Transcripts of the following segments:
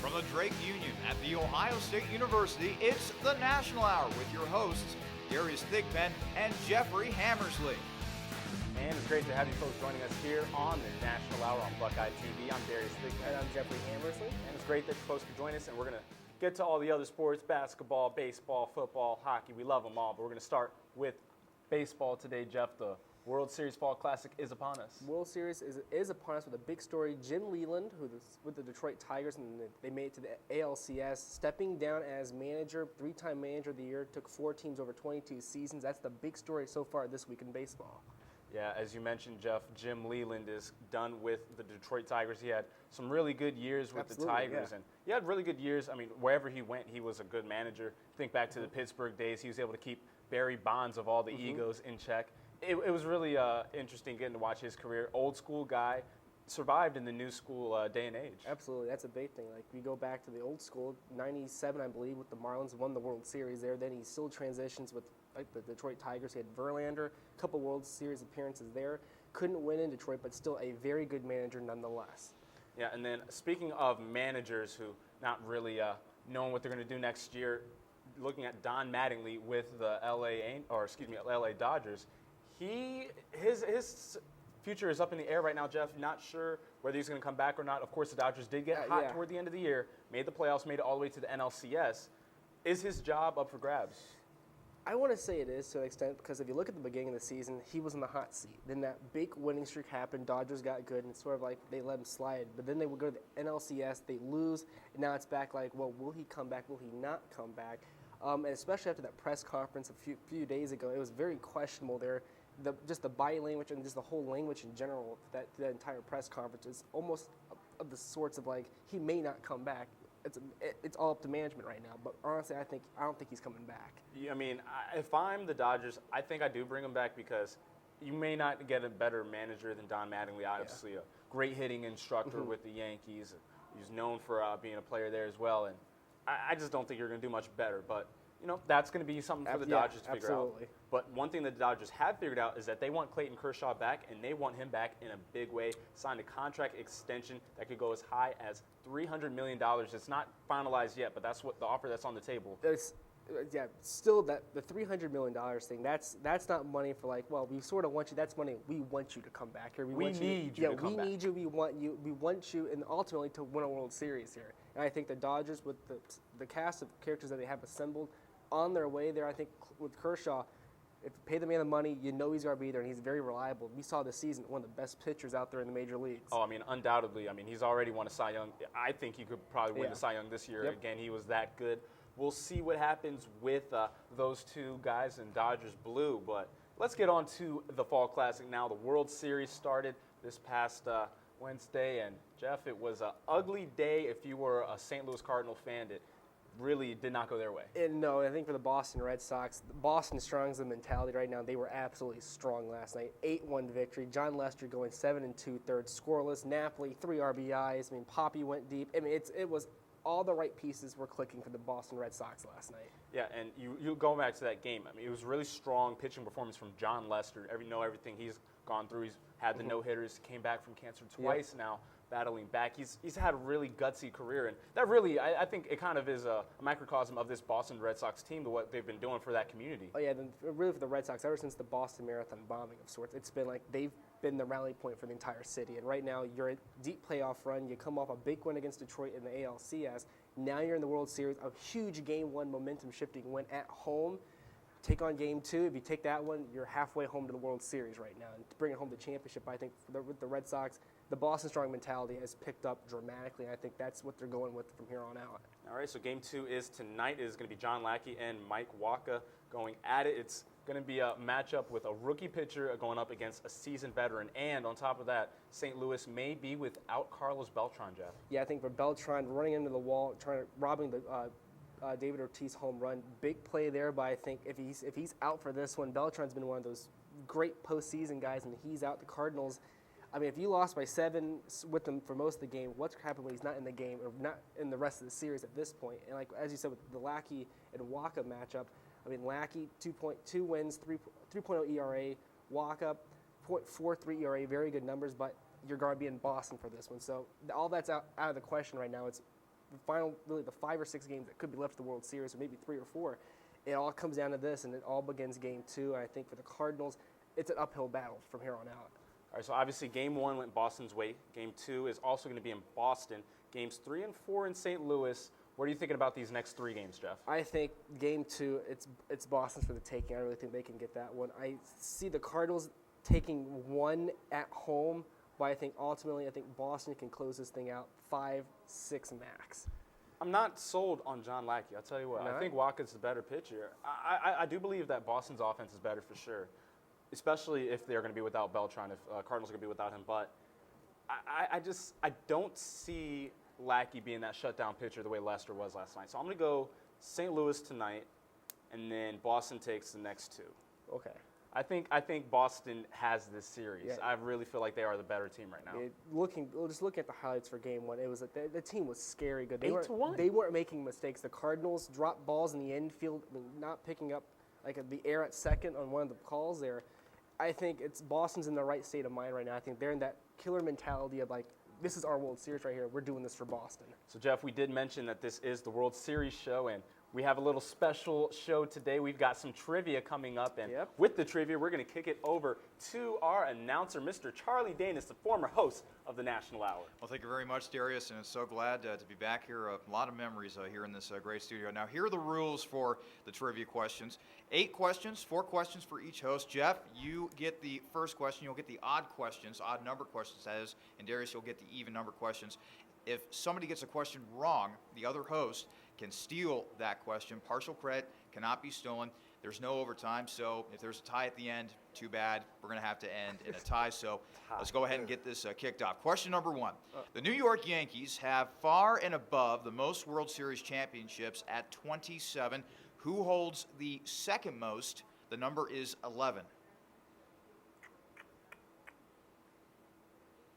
From the Drake Union at The Ohio State University, it's the National Hour with your hosts, Darius Thigpen and Jeffrey Hammersley. And it's great to have you folks joining us here on the National Hour on Buckeye TV. I'm Darius Thigpen. And I'm Jeffrey Hammersley. And it's great that you folks could join us, and we're going to get to all the other sports, basketball, baseball, football, hockey. We love them all, but we're going to start with baseball today, Jeff. The World Series Fall Classic is upon us. World Series is upon us with a big story. Jim Leyland, who's with the Detroit Tigers, and they made it to the ALCS, stepping down as manager, three-time manager of the year, took 4 teams over 22 seasons. That's the big story so far this week in baseball. Yeah, as you mentioned, Jeff, Jim Leyland is done with the Detroit Tigers. He had some really good years with the Tigers, and he had really good years. I mean, wherever he went, he was a good manager. Think back to the Pittsburgh days. He was able to keep Barry Bonds of all the egos in check. It was really interesting getting to watch his career. Old school guy, survived in the new school day and age. Absolutely, that's a big thing. Like, we go back to the old school, 97, I believe, with the Marlins, won the World Series there. Then he still transitions with the Detroit Tigers. He had Verlander, a couple World Series appearances there. Couldn't win in Detroit, but still a very good manager nonetheless. Yeah, and then speaking of managers who not really knowing what they're going to do next year, looking at Don Mattingly with the LA Dodgers, his future is up in the air right now, Jeff. Not sure whether he's going to come back or not. Of course, the Dodgers did get hot toward the end of the year, made the playoffs, made it all the way to the NLCS. Is his job up for grabs? I want to say it is to an extent, because if you look at the beginning of the season, he was in the hot seat. Then that big winning streak happened. Dodgers got good, and it's sort of like they let him slide. But then they would go to the NLCS, they lose, and now it's back like, well, will he come back? Will he not come back? And especially after that press conference a few days ago, it was very questionable there. Just the body language and just the whole language in general, that entire press conference is almost of the sorts of like, he may not come back. It's all up to management right now. But honestly, I don't think he's coming back. Yeah, I mean, if I'm the Dodgers, I think I do bring him back because you may not get a better manager than Don Mattingly. Obviously, a great hitting instructor with the Yankees. He's known for being a player there as well. And I just don't think you're going to do much better. But, you know, that's going to be something for the Dodgers to figure out. But one thing that the Dodgers have figured out is that they want Clayton Kershaw back, and they want him back in a big way. Signed a contract extension that could go as high as $300 million. It's not finalized yet, but that's what the offer that's on the table. Still the $300 million thing, that's not money for like, well, we sort of want you. That's money we want you to come back here. We need you to come back. We need you. We want you, and ultimately to win a World Series here. And I think the Dodgers, with the cast of characters that they have assembled, on their way there. I think with Kershaw, if you pay the man the money, you know he's going to be there, and he's very reliable. We saw this season one of the best pitchers out there in the major leagues. Oh, I mean, undoubtedly. I mean, he's already won a Cy Young. I think he could probably win the Cy Young this year. Yep. Again, he was that good. We'll see what happens with those two guys in Dodgers blue. But let's get on to the Fall Classic now. The World Series started this past Wednesday, and Jeff, it was an ugly day if you were a St. Louis Cardinal fan. It really did not go their way. No, I think for the Boston Red Sox, Boston Strong's the mentality right now. They were absolutely strong last night. 8-1 victory. John Lester going 7 2/3 scoreless. Napoli 3 RBIs. I mean, Poppy went deep. I mean, it was all the right pieces were clicking for the Boston Red Sox last night. Yeah, and you go back to that game. I mean, it was really strong pitching performance from John Lester. Everything he's gone through. He's had the no-hitters, came back from cancer twice now, battling back. He's had a really gutsy career, and that really, I think it kind of is a microcosm of this Boston Red Sox team, to what they've been doing for that community. Oh, yeah, really for the Red Sox, ever since the Boston Marathon bombing of sorts, it's been like they've been the rally point for the entire city. And right now, you're a deep playoff run. You come off a big win against Detroit in the ALCS. Now you're in the World Series, a huge Game 1 momentum-shifting win at home. Take on Game 2. If you take that one, you're halfway home to the World Series right now. And to bring it home to the championship, I think with the Red Sox, the Boston Strong mentality has picked up dramatically, and I think that's what they're going with from here on out. All right, so Game 2 is tonight. It is going to be John Lackey and Mike Wacha going at it. It's going to be a matchup with a rookie pitcher going up against a seasoned veteran. And on top of that, St. Louis may be without Carlos Beltran, Jeff. Yeah, I think for Beltran, running into the wall, robbing the David Ortiz home run, big play there. But I think if he's out for this one, Beltran's been one of those great postseason guys, and he's out. The Cardinals, I mean, if you lost by 7 with them for most of the game, what's happened when he's not in the game or not in the rest of the series at this point? And like as you said with the Lackey and Wacha matchup, I mean, Lackey 2.2 wins, 3.0 ERA, Wacha 0.43 ERA, very good numbers, but you're going to be in Boston for this one. So all that's out of the question right now. It's really the 5 or 6 games that could be left of the World Series, or maybe 3 or 4, it all comes down to this, and it all begins Game 2. And I think for the Cardinals, it's an uphill battle from here on out. All right, so obviously Game 1 went Boston's way. Game 2 is also going to be in Boston. Games 3 and 4 in St. Louis. What are you thinking about these next 3 games, Jeff? I think Game 2, it's Boston's for the taking. I really think they can get that one. I see the Cardinals taking 1 at home, but I think ultimately Boston can close this thing out 5-6 max. I'm not sold on John Lackey. I'll tell you what. No? I think Wacha's the better pitcher. I do believe that Boston's offense is better for sure, especially if they're going to be without Beltran, if Cardinals are going to be without him. But I don't see Lackey being that shutdown pitcher the way Lester was last night. So I'm going to go St. Louis tonight, and then Boston takes the next 2. Okay. I think Boston has this series. Yeah. I really feel like they are the better team right now. Just looking at the highlights for Game 1, it was like the team was scary good. 8-1. They weren't making mistakes. The Cardinals dropped balls in the infield, not picking up like the air at second on one of the calls there. I think it's Boston's in the right state of mind right now. I think they're in that killer mentality of like, this is our World Series right here. We're doing this for Boston. So, Jeff, we did mention that this is the World Series show, and we have a little special show today. We've got some trivia coming up, and with the trivia, we're going to kick it over to our announcer, Mr. Charlie Danis, the former host of the National Hour. Well, thank you very much, Darius, and I'm so glad to be back here. A lot of memories here in this great studio. Now, here are the rules for the trivia questions. 8 questions, 4 questions for each host. Jeff, you get the first question. You'll get the odd questions, odd number questions, that is, and Darius, you'll get the even number questions. If somebody gets a question wrong, the other host can steal that question. Partial credit cannot be stolen. There's no overtime, so if there's a tie at the end, too bad. We're going to have to end in a tie, so let's go ahead and get this kicked off. Question number 1. The New York Yankees have far and above the most World Series championships at 27. Who holds the second most? The number is 11.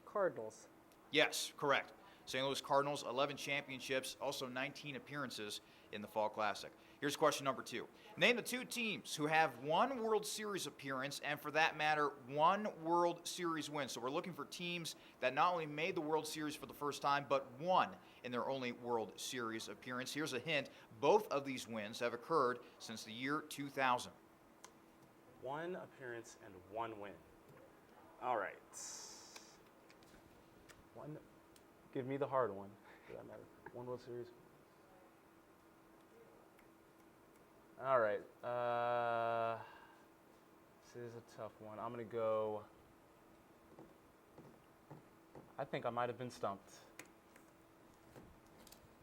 Cardinals. Yes, correct. St. Louis Cardinals, 11 championships, also 19 appearances in the Fall Classic. Here's question number 2. Name the 2 teams who have 1 World Series appearance and, for that matter, 1 World Series win. So we're looking for teams that not only made the World Series for the first time, but won in their only World Series appearance. Here's a hint. Both of these wins have occurred since the year 2000. 1 appearance and 1 win. All right. Give me the hard one, for that matter. 1 World Series. All right. This is a tough one. I'm going to go. I think I might have been stumped.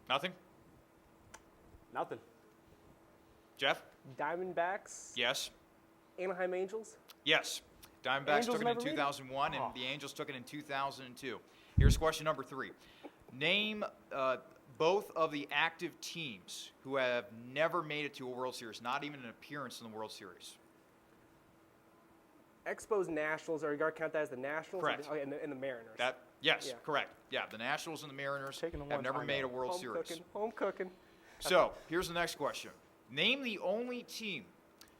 Nothing? Nothing. Jeff? Diamondbacks. Yes. Anaheim Angels. Yes. Diamondbacks took it in 2001, and the Angels took it in 2002. Here's question number 3. Name both of the active teams who have never made it to a World Series, not even an appearance in the World Series. Expos Nationals, or you got to count that as the Nationals? Correct. And the Mariners. Yes, correct. Yeah, the Nationals and the Mariners have never made a World Series. Home cooking. So, here's the next question. Name the only team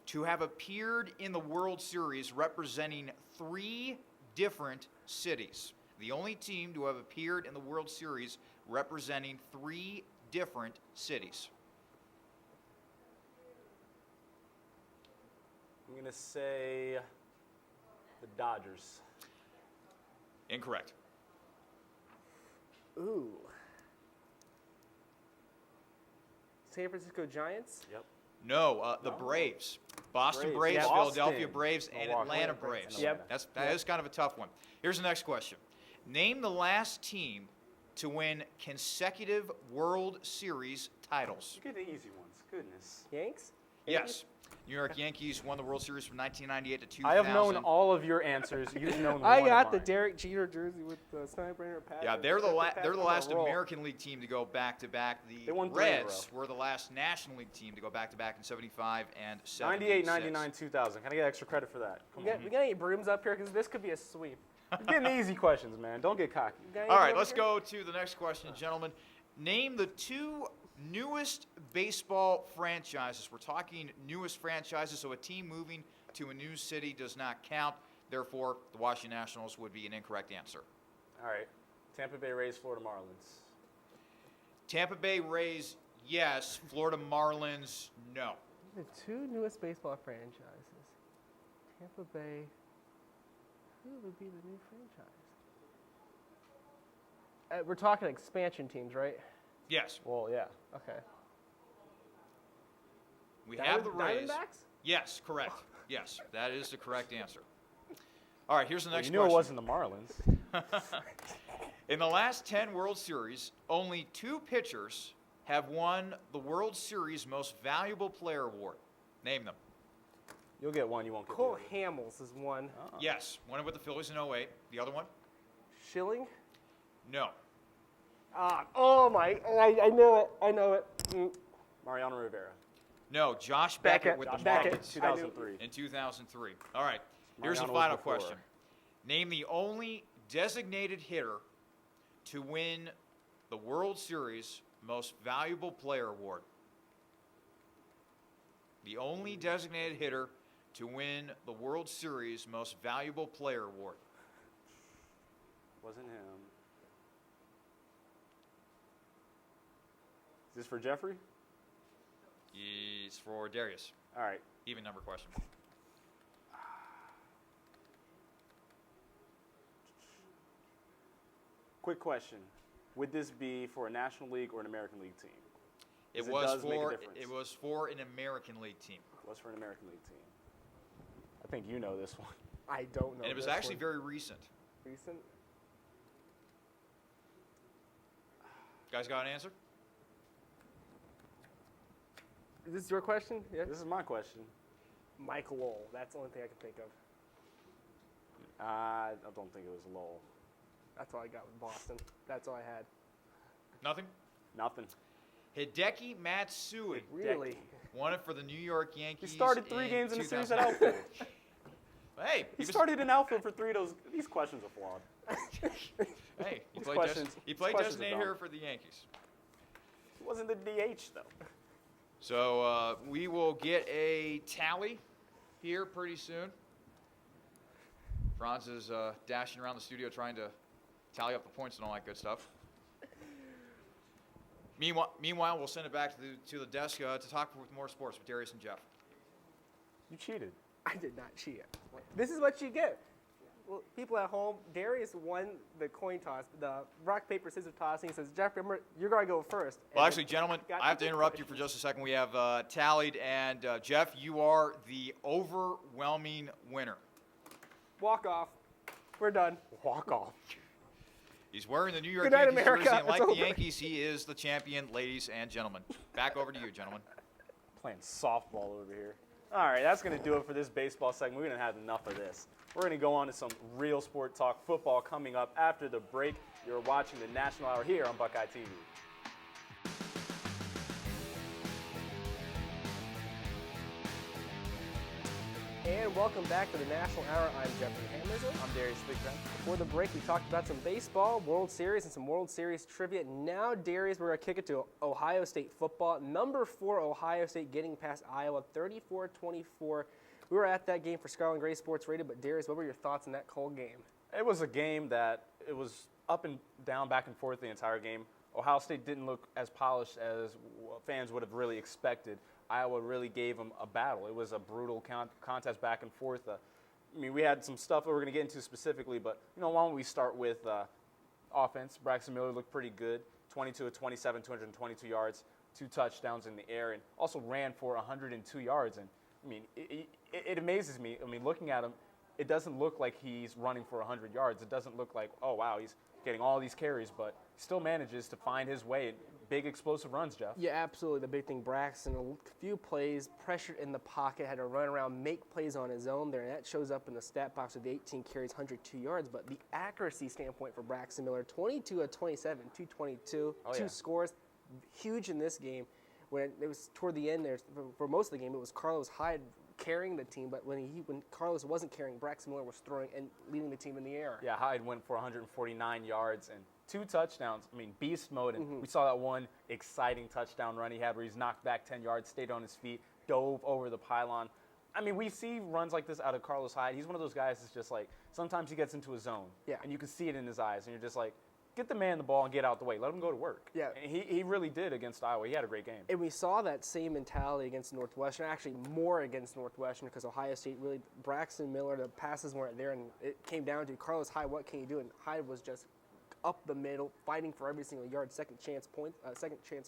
to have appeared in the World Series representing 3 different cities. The only team to have appeared in the World Series representing 3 different cities. I'm going to say the Dodgers. Incorrect. Ooh. San Francisco Giants? Yep. No, the Braves. Boston Braves, Yeah, Philadelphia Boston. Braves, and Milwaukee. Atlanta Braves. Yep. That is kind of a tough one. Here's the next question. Name the last team to win consecutive World Series titles. You get the easy ones. Goodness. Yanks? Yes. New York Yankees won the World Series from 1998 to 2000. I have known all of your answers. You've known I one got of the mine. Derek Jeter jersey with the Steinbrenner patch. Yeah, they're the last American League team to go back-to-back. They The won 3 in a Reds were the last National League team to go back-to-back in 75 and 98, 76. 99, 2000. Can I get extra credit for that? Come on. We got any brooms up here? Because this could be a sweep. You're getting the easy questions, man. Don't get cocky. You got any All right, over let's here? go to the next question, gentlemen. Name the 2 newest baseball franchises. We're talking newest franchises, so a team moving to a new city does not count. Therefore, the Washington Nationals would be an incorrect answer. All right. Tampa Bay Rays, Florida Marlins. Tampa Bay Rays, yes. Florida Marlins, no. The two newest baseball franchises. Tampa Bay. Who would be the new franchise? We're talking expansion teams, right? Yes. Well, yeah. Okay. We have the Rays. Diamondbacks? Yes, correct. Yes, that is the correct answer. All right, here's the next You knew question. it wasn't the Marlins. In the last 10 World Series, only 2 pitchers have won the World Series Most Valuable Player Award. Name them. You'll get one. You won't get Cole the other. Hamels is one. Yes, one with the Phillies in 08. The other one? Schilling? No. Oh my! I know it. I know it. Mariano Rivera. No, Josh Beckett with Josh the Beckett, Marlins 2003. in 2003. All right, here's the Mariano was final before. question. Name the only designated hitter to win the World Series Most Valuable Player Award. The only designated hitter to win the World Series Most Valuable Player Award. Wasn't him. Is this for Jeffrey? It's for Darius. All right. Even number question. Quick question. Would this be for a National League or an American League team? It 'Cause it was does make a for difference. it was for an American League team. It was for an American League team. I think you know this one. I don't know. And it was this actually one. very recent. recent. Guys got an answer? Is this your question? Yeah. This is my question. Michael Lowell. That's the only thing I can think of. I don't think it was Lowell. That's all I got with Boston. That's all I had. Nothing? Nothing. Hideki Matsui Really? won it for the New York Yankees. He started 3 in games in the series at 2000. outfield. Hey, He started in outfield for 3 of those. These questions are flawed. Hey, he These played, questions- he these played questions are designated dumb. hitter for the Yankees. He wasn't the DH, though. So we will get a tally here pretty soon. Franz is dashing around the studio trying to tally up the points and all that good stuff. Meanwhile, we'll send it back to the desk to talk with more sports with Darius and Jeff. You cheated. I did not cheat. This is what you get. Well, people at home, Darius won the coin toss, the rock, paper, scissors tossing. He says, Jeff, remember, you're going to go first. Well, And actually, then gentlemen, got I have to the interrupt you for questions. just a second. We have tallied, and Jeff, you are the overwhelming winner. Walk off. We're done. Walk off. He's wearing the New York Good night, Yankees America. jersey, and It's like the over. Yankees, he is the champion, ladies and gentlemen. Back over to you, gentlemen. Playing softball over here. All right, that's going to do it for this baseball segment. We're going to have enough of this. We're going to go on to some real sport talk, football coming up after the break. You're watching the National Hour here on Buckeye TV. And welcome back to the National Hour. I'm Jeffrey Hammersley. I'm Darius Thigpen. Before the break, we talked about some baseball, World Series, and some World Series trivia. Now, Darius, we're going to kick it to Ohio State football. Number 4, Ohio State getting past Iowa, 34-24. We were at that game for Scarlet and Gray Sports Radio, but Darius, what were your thoughts on that cold game? It was a game that it was up and down, back and forth the entire game. Ohio State didn't look as polished as fans would have really expected. Iowa really gave them a battle. It was a brutal contest back and forth. I mean, we had some stuff that we're going to get into specifically, but why don't we start with offense? Braxton Miller looked pretty good, 22 of 27, 222 yards, 2 touchdowns in the air, and also ran for 102 yards. And I mean, it amazes me. I mean, looking at him, it doesn't look like he's running for 100 yards. It doesn't look like, oh wow, he's getting all these carries, but he still manages to find his way. Big explosive runs, Jeff. Yeah, absolutely. The big thing, Braxton, a few plays, pressured in the pocket, had to run around, make plays on his own there, and that shows up in the stat box with the 18 carries, 102 yards. But the accuracy standpoint for Braxton Miller, 22 of 27, 222, Oh, 2 yeah. scores, huge in this game. When it was toward the end there, for most of the game, it was Carlos Hyde carrying the team, but when Carlos wasn't carrying, Braxton Miller was throwing and leading the team in the air. Yeah, Hyde went for 149 yards and 2 touchdowns. I mean, beast mode. And we saw that one exciting touchdown run he had where he's knocked back 10 yards, stayed on his feet, dove over the pylon. I mean, we see runs like this out of Carlos Hyde. He's one of those guys that's just like, sometimes he gets into a zone. Yeah. And you can see it in his eyes. And you're just like, get the man the ball and get out the way. Let him go to work. Yeah. And he really did against Iowa. He had a great game. And we saw that same mentality against Northwestern, actually more against Northwestern, because Ohio State really, Braxton Miller, the passes weren't there, and it came down to Carlos Hyde, what can you do? And Hyde was just up the middle, fighting for every single yard, second chance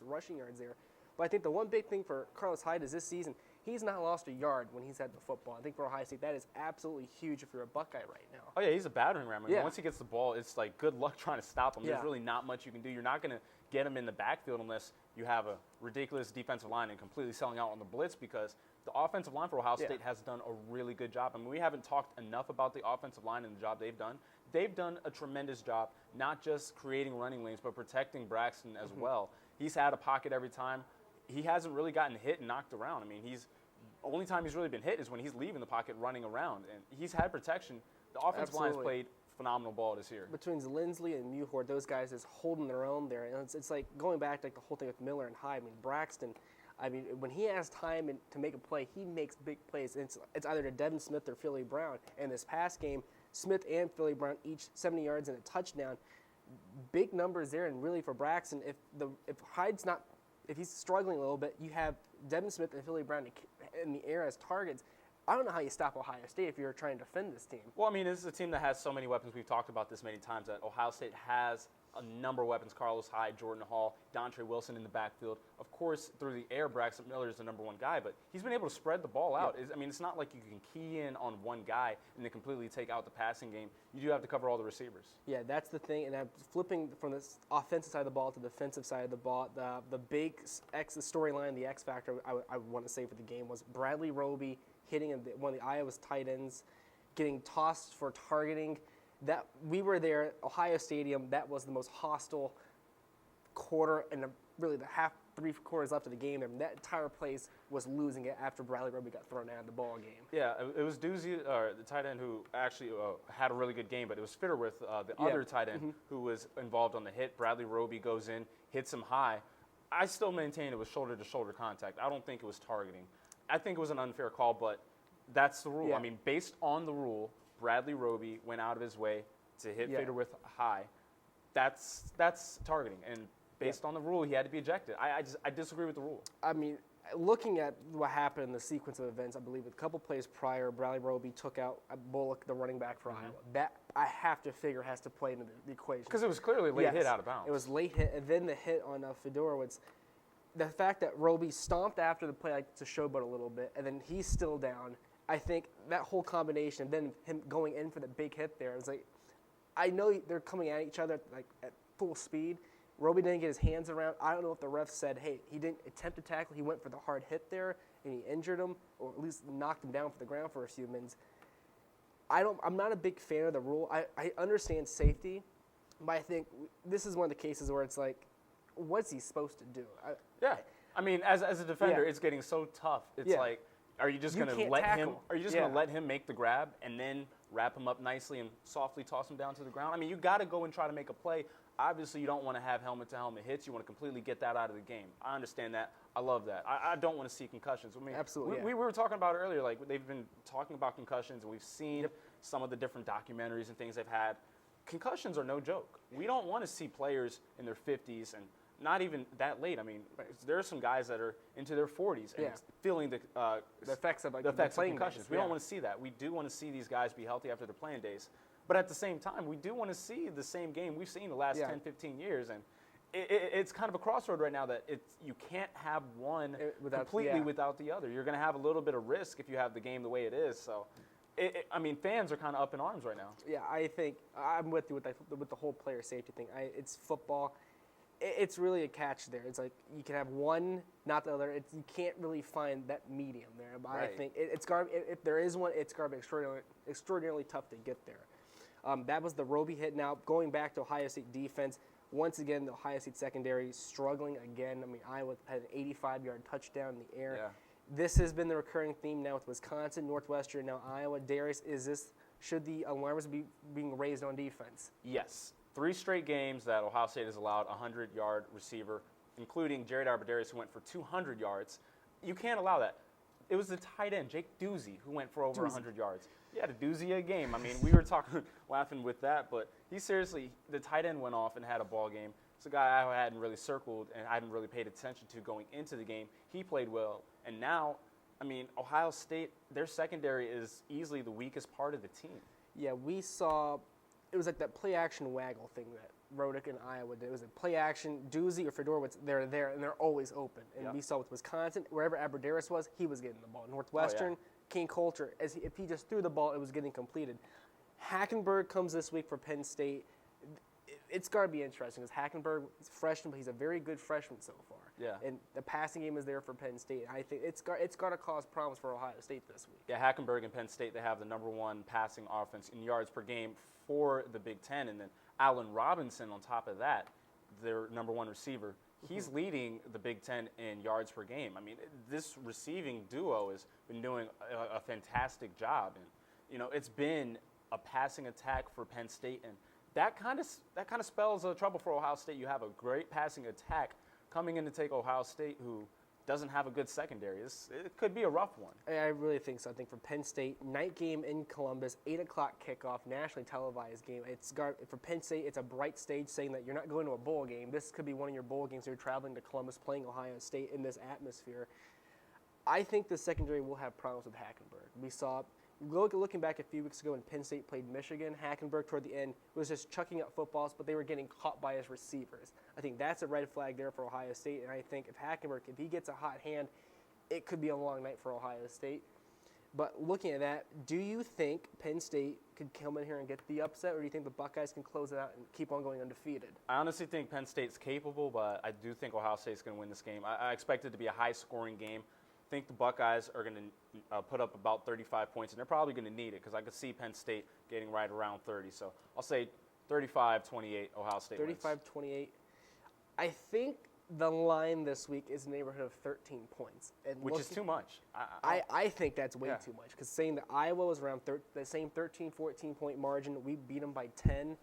rushing yards there. But I think the one big thing for Carlos Hyde is this season, he's not lost a yard when he's had the football. I think for Ohio State, that is absolutely huge if you're a Buckeye right now. Oh, yeah, he's a battering ram. I mean, Yeah. once he gets the ball, it's like good luck trying to stop him. Yeah. There's really not much you can do. You're not going to get him in the backfield unless you have a ridiculous defensive line and completely selling out on the blitz, because the offensive line for Ohio Yeah. State has done a really good job. I mean, we haven't talked enough about the offensive line and the job they've done. They've done a tremendous job, not just creating running lanes, but protecting Braxton as well. He's had a pocket every time. He hasn't really gotten hit and knocked around. I mean, only time he's really been hit is when he's leaving the pocket running around, and he's had protection. The offensive line has Absolutely. played phenomenal ball this year. Between Lindsley and Muhort, those guys is holding their own there. And it's like going back to like the whole thing with Miller and Hyde. I mean, Braxton, when he has time to make a play, he makes big plays. And it's either to Devin Smith or Philly Brown. And this past game, Smith and Philly Brown each 70 yards and a touchdown. Big numbers there, and really for Braxton, if he's struggling a little bit, you have Devin Smith and Philly Brown in the air as targets. I don't know how you stop Ohio State if you're trying to defend this team. Well, I mean, this is a team that has so many weapons. We've talked about this many times, that Ohio State has a number of weapons. Carlos Hyde, Jordan Hall, Dontre Wilson in the backfield. Of course, through the air, Braxton Miller is the number one guy, but he's been able to spread the ball out. I mean, it's not like you can key in on one guy and then completely take out the passing game. You do have to cover all the receivers. Yeah, that's the thing. And I'm flipping from the offensive side of the ball to the defensive side of the ball. The big storyline, the X factor I want to say for the game was Bradley Roby hitting one of the Iowa's tight ends, getting tossed for targeting. That we were there at Ohio Stadium. That was the most hostile quarter, and really the three quarters left of the game. And that entire place was losing it after Bradley Roby got thrown out of the ball game. Yeah, it was Doozy, the tight end, who actually had a really good game, but it was Fitterwith, the other tight end, who was involved on the hit. Bradley Roby goes in, hits him high. I still maintain it was shoulder-to-shoulder contact. I don't think it was targeting. I think it was an unfair call, but that's the rule. Yeah. I mean, based on the rule, Bradley Roby went out of his way to hit Fitterwith high. That's targeting, and based on the rule, he had to be ejected. I disagree with the rule. I mean, looking at what happened in the sequence of events, I believe a couple plays prior, Bradley Roby took out Bullock, the running back for Iowa. That I have to figure has to play into the equation. Because it was clearly a late hit out of bounds. It was late hit, and then the hit on Fedorowicz. The fact that Roby stomped after the play like, to showboat a little bit, and then he's still down. I think that whole combination, then him going in for the big hit there, it's like, I know they're coming at each other like at full speed. Roby didn't get his hands around. I don't know if the ref said, hey, he didn't attempt to tackle. He went for the hard hit there, and he injured him, or at least knocked him down for the ground for a few minutes. I'm not a big fan of the rule. I understand safety, but I think this is one of the cases where it's like, what's he supposed to do? Yeah. I mean, as a defender, Yeah. it's getting so tough. It's Yeah. like, are you just You going to can't let him? tackle. Are you just Yeah. going to let him make the grab and then wrap him up nicely and softly toss him down to the ground? I mean, you got to go and try to make a play. Obviously, you don't want to have helmet-to-helmet hits. You want to completely get that out of the game. I understand that. I love that. I don't want to see concussions. I mean, Absolutely, we yeah. were talking about it earlier. Like, they've been talking about concussions, and we've seen some of the different documentaries and things they've had. Concussions are no joke. We don't want to see players in their 50s and not even that late. I mean, there are some guys that are into their 40s and Yeah. feeling the effects of like, the effects of playing concussions. days. We Yeah. don't want to see that. We do want to see these guys be healthy after their playing days. But at the same time, we do want to see the same game we've seen the last Yeah. 10, 15 years. And it's kind of a crossroad right now that you can't have one completely without the other. You're going to have a little bit of risk if you have the game the way it is. So, I mean, fans are kind of up in arms right now. Yeah, I think I'm with you with the whole player safety thing. It's football. It's really a catch there. It's like you can have one, not the other. You can't really find that medium there. But I Right. think it's if there is one, it's going to be extraordinarily tough to get there. That was the Roby hit. Now, going back to Ohio State defense, once again, the Ohio State secondary struggling again. I mean, Iowa had an 85-yard touchdown in the air. Yeah. This has been the recurring theme now with Wisconsin, Northwestern, now Iowa. Darius, should the alarms be being raised on defense? Yes. 3 straight games that Ohio State has allowed a 100-yard receiver, including Jared Aberdarius, who went for 200 yards. You can't allow that. It was the tight end, Jake Doozy, who went for over 100 yards. He had a doozy of a game. I mean, we were laughing with that, but the tight end went off and had a ball game. It's a guy I hadn't really circled and I hadn't really paid attention to going into the game. He played well, and now, I mean, Ohio State, their secondary is easily the weakest part of the team. Yeah, we saw it was like that play action waggle thing that Rodick and Iowa did. It was a play action, Doozy or Fedorowicz, they're there and they're always open. And Yeah. we saw with Wisconsin, wherever Aberderis was, he was getting the ball. Northwestern, King Coulter, if he just threw the ball, it was getting completed. Hackenberg comes this week for Penn State. It's got to be interesting because Hackenberg is a freshman, but he's a very good freshman so far. Yeah. And the passing game is there for Penn State. I think it's got to cause problems for Ohio State this week. Yeah, Hackenberg and Penn State, they have the #1 passing offense in yards per game for the Big Ten. And then Allen Robinson on top of that, their #1 receiver. He's leading the Big Ten in yards per game. I mean, this receiving duo has been doing a fantastic job. And, you know, it's been a passing attack for Penn State. And that kind of spells trouble for Ohio State. You have a great passing attack coming in to take Ohio State, who doesn't have a good secondary. It could be a rough one. I really think so. I think for Penn State, night game in Columbus, 8 o'clock kickoff, nationally televised game. For Penn State, it's a bright stage saying that you're not going to a bowl game. This could be one of your bowl games. You're traveling to Columbus, playing Ohio State in this atmosphere. I think the secondary will have problems with Hackenberg. We saw, looking back a few weeks ago when Penn State played Michigan, Hackenberg toward the end was just chucking up footballs, but they were getting caught by his receivers. I think that's a red flag there for Ohio State, and I think if Hackenberg, if he gets a hot hand, it could be a long night for Ohio State. But looking at that, do you think Penn State could come in here and get the upset, or do you think the Buckeyes can close it out and keep on going undefeated? I honestly think Penn State's capable, but I do think Ohio State's going to win this game. I expect it to be a high-scoring game. I think the Buckeyes are going to put up about 35 points, and they're probably going to need it because I could see Penn State getting right around 30. So I'll say 35-28, Ohio State wins. 35-28. I think the line this week is in the neighborhood of 13 points. And Which is too much. I think that's way Yeah. too much because saying that Iowa was around the same 13, 14-point margin, we beat them by 10.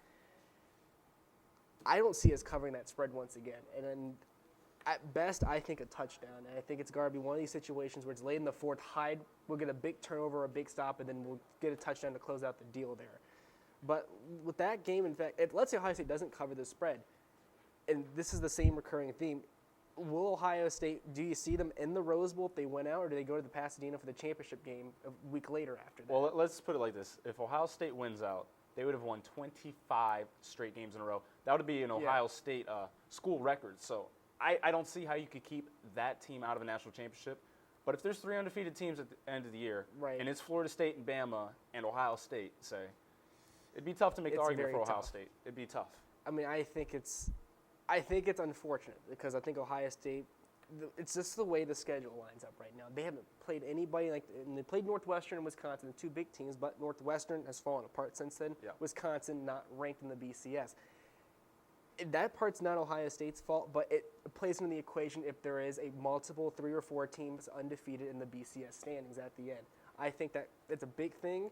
I don't see us covering that spread once again. And then at best, I think a touchdown. And I think it's going to be one of these situations where it's late in the fourth, Hyde will get a big turnover, a big stop, and then we'll get a touchdown to close out the deal there. But with that game, in fact, let's say Ohio State doesn't cover the spread, and this is the same recurring theme. Will Ohio State, do you see them in the Rose Bowl if they went out, or do they go to the Pasadena for the championship game a week later after that? Well, let's put it like this. If Ohio State wins out, they would have won 25 straight games in a row. That would be an Ohio State school record. So I don't see how you could keep that team out of a national championship. But if there's 3 undefeated teams at the end of the year, Right. and it's Florida State and Bama and Ohio State, say, it'd be tough to make the It's argument for very Ohio tough. State. It'd be tough. I mean, I think it's unfortunate because I think Ohio State, it's just the way the schedule lines up right now. They haven't played anybody and they played Northwestern and Wisconsin, the 2 big teams, but Northwestern has fallen apart since then. Yeah. Wisconsin not ranked in the BCS. That part's not Ohio State's fault, but it plays into the equation if there is a multiple 3 or 4 teams undefeated in the BCS standings at the end. I think that it's a big thing,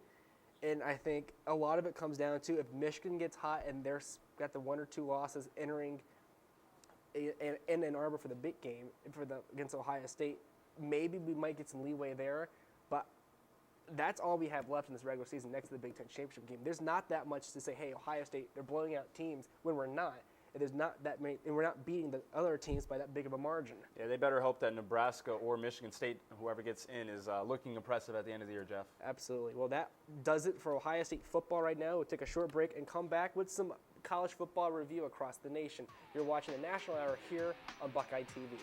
and I think a lot of it comes down to if Michigan gets hot and they're got the 1 or 2 losses entering in Ann Arbor for the big game against Ohio State, maybe we might get some leeway there, but that's all we have left in this regular season next to the Big Ten championship game. There's not that much to say, hey, Ohio State, they're blowing out teams when we're not. And there's not that many, and we're not beating the other teams by that big of a margin. Yeah, they better hope that Nebraska or Michigan State, whoever gets in, is looking impressive at the end of the year, Jeff. Absolutely. Well, that does it for Ohio State football right now. We'll take a short break and come back with some college football review across the nation. You're watching the National Hour here on Buckeye TV.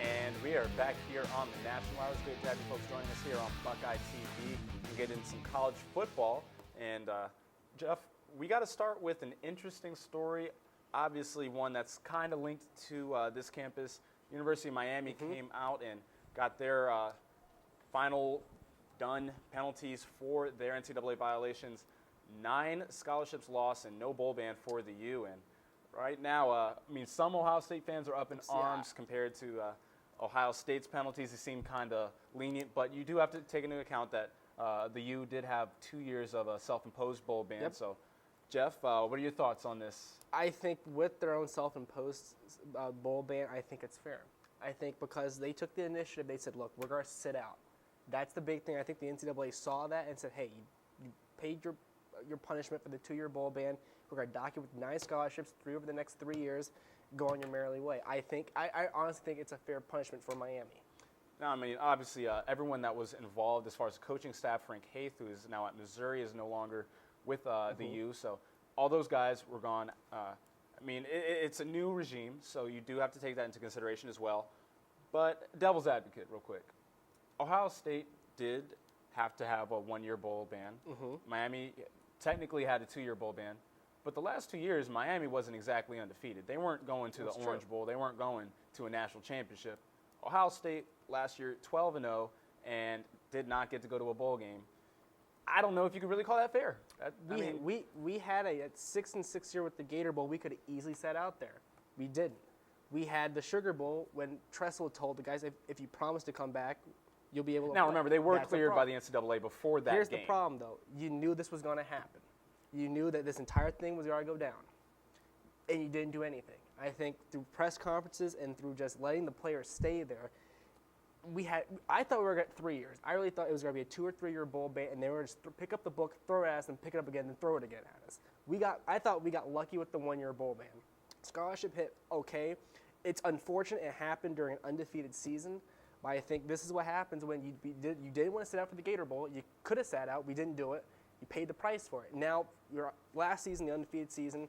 And we are back here on the National Hour. It's great to have you folks joining us here on Buckeye TV and get into some college football. And Jeff, we got to start with an interesting story, obviously one that's kind of linked to this campus. University of Miami came out and got their final done penalties for their NCAA violations. 9 scholarships lost and no bowl ban for the U. And right now, I mean, some Ohio State fans are up in arms compared to Ohio State's penalties. They seem kind of lenient, but you do have to take into account that the U did have 2 years of a self-imposed bowl ban. Yep. So, Jeff, what are your thoughts on this? I think with their own self-imposed bowl ban, I think it's fair. I think because they took the initiative, they said, look, we're going to sit out. That's the big thing. I think the NCAA saw that and said, hey, you paid your punishment for the 2-year bowl ban. We're going to dock you with 9 scholarships, 3 over the next 3 years. Go on your merry way. I honestly think it's a fair punishment for Miami. No, I mean, obviously, everyone that was involved as far as coaching staff, Frank Haith, who is now at Missouri, is no longer with the U. So all those guys were gone. I mean, it's a new regime, so you do have to take that into consideration as well. But devil's advocate, real quick. Ohio State did have to have a 1-year bowl ban. Miami technically had a 2-year bowl ban. But the last 2 years, Miami wasn't exactly undefeated. They weren't going to the Orange Bowl. They weren't going to a national championship. Ohio State last year, 12-0, and did not get to go to a bowl game. I don't know if you could really call that fair. We had a 6-6 year with the Gator Bowl. We could have easily sat out there. We didn't. We had the Sugar Bowl when Tressel told the guys, if you promise to come back, you'll be able to. Now, remember, they were That's cleared by the NCAA before that Here's game. the problem, though. You knew this was going to happen. You knew that this entire thing was going to go down, and you didn't do anything. I think through press conferences and through just letting the players stay there, I thought we were going to get 3 years. I really thought it was going to be a 2 or 3 year bowl ban, and they were just pick up the book, throw it at us, and pick it up again, and throw it again at us. I thought we got lucky with the 1-year bowl ban. Scholarship hit okay. It's unfortunate it happened during an undefeated season, but I think this is what happens when you didn't want to sit out for the Gator Bowl. You could have sat out. We didn't do it. You paid the price for it. Now, last season, the undefeated season,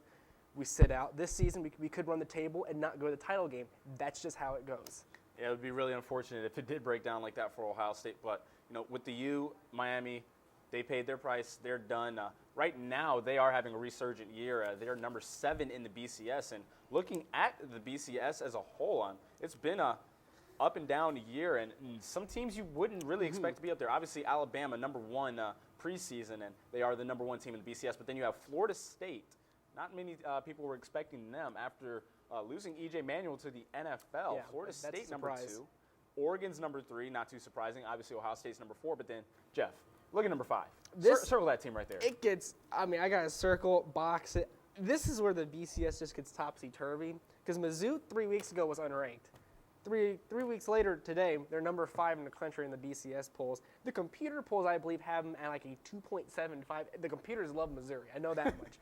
we sit out. This season, we could run the table and not go to the title game. That's just how it goes. Yeah, it would be really unfortunate if it did break down like that for Ohio State. But, with the U, Miami, they paid their price. They're done. Right now, they are having a resurgent year. They're number 7 in the BCS. And looking at the BCS as a whole, it's been a up and down year. And some teams you wouldn't really expect to be up there. Obviously, Alabama, number 1 preseason, and they are the number 1 team in the BCS. But then you have Florida State. Not many people were expecting them after losing E.J. Manuel to the NFL. Yeah, Florida that's State a number surprise. 2. Oregon's number 3, not too surprising. Obviously, Ohio State's number 4. But then, Jeff, look at number 5. Circle that team right there. I got to circle, box it. This is where the BCS just gets topsy-turvy because Mizzou 3 weeks ago was unranked. Three weeks later today, they're number 5 in the country in the BCS polls. The computer polls, I believe, have them at like a 2.75. The computers love Missouri. I know that much.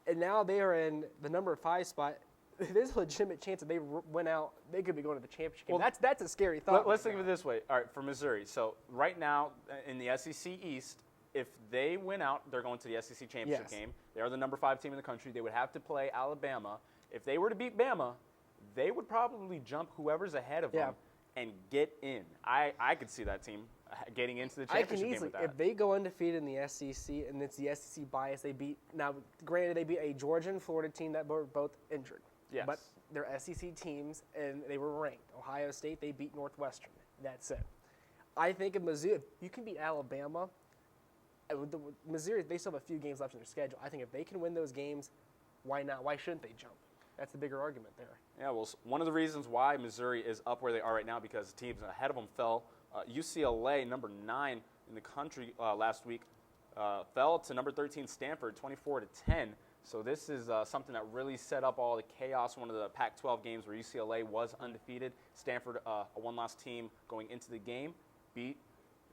And now they are in the number 5 spot. There's a legitimate chance that they went out, they could be going to the championship game. Well, that's a scary thought. Let's think of it this way. All right, for Missouri. So right now in the SEC East, if they win out, they're going to the SEC championship game. They are the number 5 team in the country. They would have to play Alabama. If they were to beat Bama, they would probably jump whoever's ahead of them and get in. I could see that team getting into the championship game with that. If they go undefeated in the SEC and it's the SEC bias, granted they beat a Georgia and Florida team that were both injured. Yes. But they're SEC teams and they were ranked. Ohio State, they beat Northwestern. That's it. I think if Mizzou, if you can beat Alabama, with Missouri, they still have a few games left in their schedule. I think if they can win those games, why not? Why shouldn't they jump? That's the bigger argument there. Yeah, well, one of the reasons why Missouri is up where they are right now because the teams ahead of them fell. UCLA, number 9 in the country last week, fell to number 13 Stanford, 24-10. So this is something that really set up all the chaos. One of the Pac-12 games where UCLA was undefeated. Stanford, a one-loss team going into the game, beat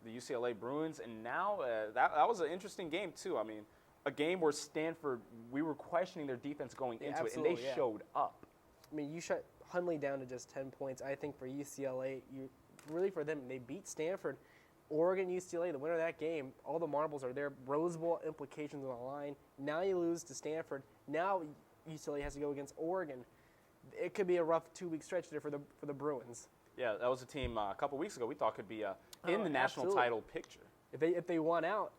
the UCLA Bruins. And now that was an interesting game, too. I mean, a game where Stanford, we were questioning their defense going into it, and they showed up. I mean, you shut Hundley down to just 10 points. I think for UCLA, for them, they beat Stanford. Oregon, UCLA, the winner of that game, all the marbles are there. Rose Bowl implications on the line. Now you lose to Stanford. Now UCLA has to go against Oregon. It could be a rough 2-week stretch there for the Bruins. Yeah, that was a team a couple weeks ago we thought could be in the national title picture. If they won out,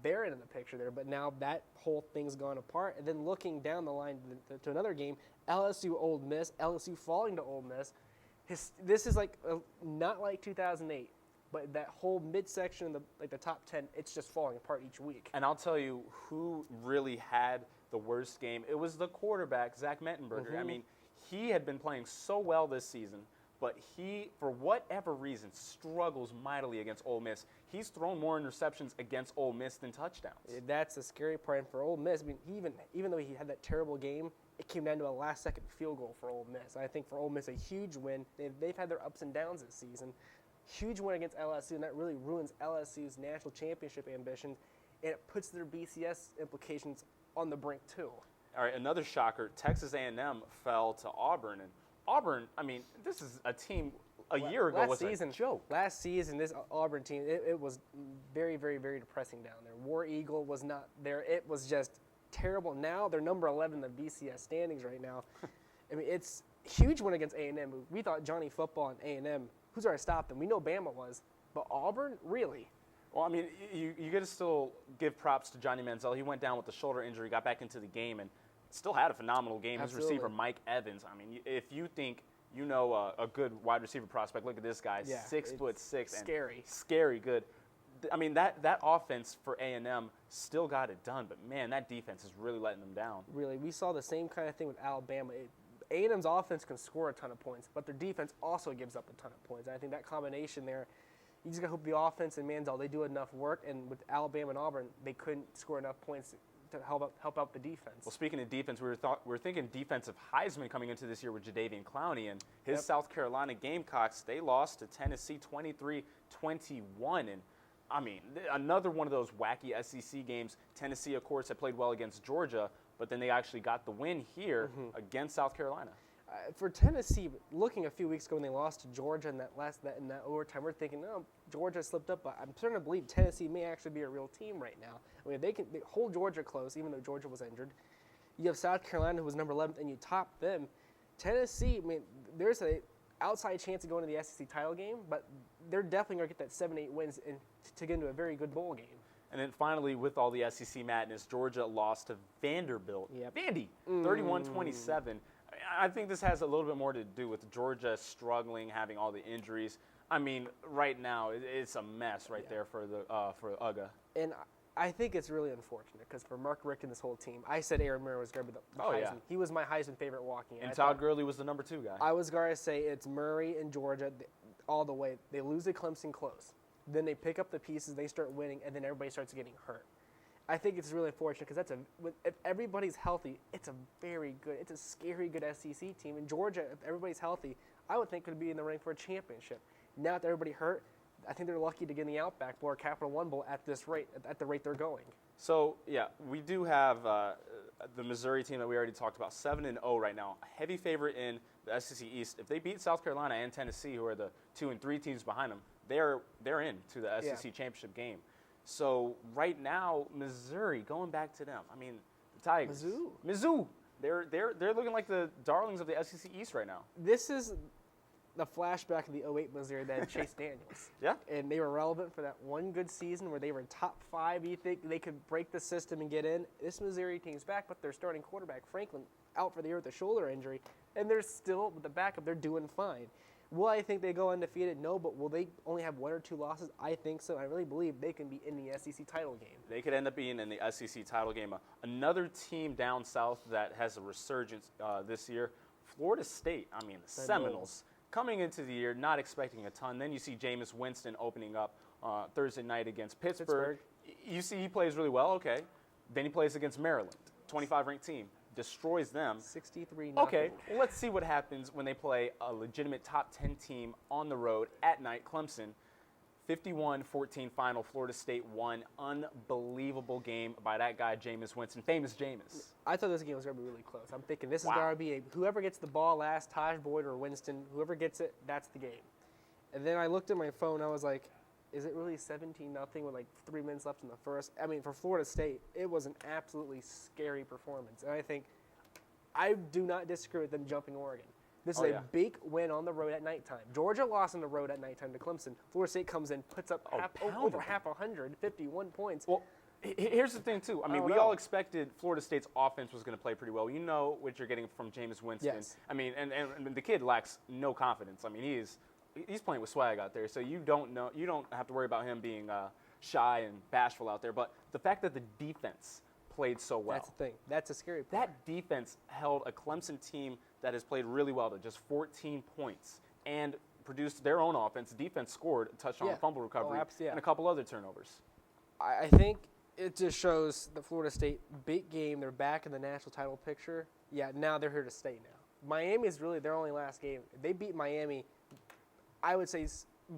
they're in the picture there. But now that whole thing's gone apart. And then looking down the line to another game, LSU Ole Miss, LSU falling to Ole Miss. This is not like 2008. But that whole midsection, the top 10, it's just falling apart each week. And I'll tell you who really had the worst game. It was the quarterback, Zach Mettenberger. I mean, he had been playing so well this season, but he, for whatever reason, struggles mightily against Ole Miss. He's thrown more interceptions against Ole Miss than touchdowns. That's the scary part. And for Ole Miss, I mean, even though he had that terrible game, it came down to a last-second field goal for Ole Miss. I think for Ole Miss, a huge win. They've had their ups and downs this season. Huge win against LSU, and that really ruins LSU's national championship ambitions, and it puts their BCS implications on the brink too. All right, another shocker, Texas A&M fell to Auburn. And Auburn, I mean, this is a team a year ago was a joke. Last season, this Auburn team, it was very, very, very depressing down there. War Eagle was not there. It was just terrible. Now they're number 11 in the BCS standings right now. I mean, it's huge win against A&M. We thought Johnny Football and A&M, who's going to stop them? We know Bama was, but Auburn, really? Well, I mean, you got to still give props to Johnny Manziel. He went down with a shoulder injury, got back into the game, and still had a phenomenal game. Absolutely. His receiver, Mike Evans. I mean, if you think you know a good wide receiver prospect, look at this guy, Yeah, 6'6", scary. Scary good. I mean, that offense for A&M still got it done, but man, that defense is really letting them down. Really, we saw the same kind of thing with Alabama. A&M's offense can score a ton of points, but their defense also gives up a ton of points. And I think that combination there, you just got to hope the offense and Manziel, they do enough work. And with Alabama and Auburn, they couldn't score enough points to help out the defense. Well, speaking of defense, we were thinking defensive Heisman coming into this year with Jadeveon Clowney, and his South Carolina Gamecocks, they lost to Tennessee 23-21. And I mean, another one of those wacky SEC games. Tennessee, of course, had played well against Georgia, but then they actually got the win here against South Carolina. For Tennessee, looking a few weeks ago when they lost to Georgia in that overtime, we're thinking, oh, Georgia slipped up, but I'm starting to believe Tennessee may actually be a real team right now. I mean, they hold Georgia close, even though Georgia was injured. You have South Carolina, who was number 11th, and you top them. Tennessee, I mean, there's a outside chance of going to the SEC title game, but they're definitely going to get that 7-8 wins to get into a very good bowl game. And then finally, with all the SEC madness, Georgia lost to Vanderbilt. Yep. Vandy, 31-27. I think this has a little bit more to do with Georgia struggling, having all the injuries. I mean, right now, it's a mess there for UGA. And I think it's really unfortunate because for Mark Richt and this whole team, I said Aaron Murray was going to be the Heisman. Yeah. He was my Heisman favorite walking in. And Todd Gurley was the number 2 guy. I was going to say it's Murray and Georgia all the way. They lose to Clemson close. Then they pick up the pieces, they start winning, and then everybody starts getting hurt. I think it's really unfortunate because if everybody's healthy, it's a scary good SEC team. In Georgia, if everybody's healthy, I would think could be in the running for a championship. Now that everybody hurt, I think they're lucky to get in the Outback Bowl or Capital One Bowl at this rate, at the rate they're going. So, yeah, we do have the Missouri team that we already talked about, 7-0 right now. A heavy favorite in the SEC East. If they beat South Carolina and Tennessee, who are the 2 and 3 teams behind them, they're in to the SEC championship game. So right now, Missouri, going back to them. I mean, the Tigers. Mizzou. They're looking like the darlings of the SEC East right now. This is the flashback of the 08 Missouri that had Chase Daniels. Yeah. And they were relevant for that one good season where they were top 5. You think they could break the system and get in? This Missouri team's back, but their starting quarterback, Franklin, out for the year with a shoulder injury. And they're still, with the backup, they're doing fine. Will I think they go undefeated? No, but will they only have 1 or 2 losses? I think so. I really believe they can be in the SEC title game. They could end up being in the SEC title game. Another team down south that has a resurgence this year, Florida State. I mean, the Seminoles. Coming into the year, not expecting a ton. Then you see Jameis Winston opening up Thursday night against Pittsburgh. You see he plays really well, okay. Then he plays against Maryland, 25-ranked team. Destroys them. 63-0. Okay, well, let's see what happens when they play a legitimate top 10 team on the road at night, Clemson. 51-14 final. Florida State won. Unbelievable game by that guy, Jameis Winston. Famous Jameis. I thought this game was going to be really close. I'm thinking this is going to be whoever gets the ball last, Taj Boyd or Winston, whoever gets it, that's the game. And then I looked at my phone. I was like, is it really 17-0 with like 3 minutes left in the first? I mean, for Florida State, it was an absolutely scary performance. And I do not disagree with them jumping Oregon. This is a big win on the road at nighttime. Georgia lost on the road at nighttime to Clemson. Florida State comes in, puts up over half 151 points. Well, here's the thing, too. I mean, we all expected Florida State's offense was going to play pretty well. You know what you're getting from Jameis Winston. Yes. I mean, and the kid lacks no confidence. I mean, he's playing with swag out there, so you don't have to worry about him being shy and bashful out there. But the fact that the defense played so well. That's the thing. That's a scary part. That defense held a Clemson team that has played really well to just 14 points and produced their own offense. Defense scored a touchdown, fumble recovery, and a couple other turnovers. I think It just shows the Florida State big game. They're back in the national title picture. Yeah, now they're here to stay now. Miami is really their only last game. If they beat Miami, I would say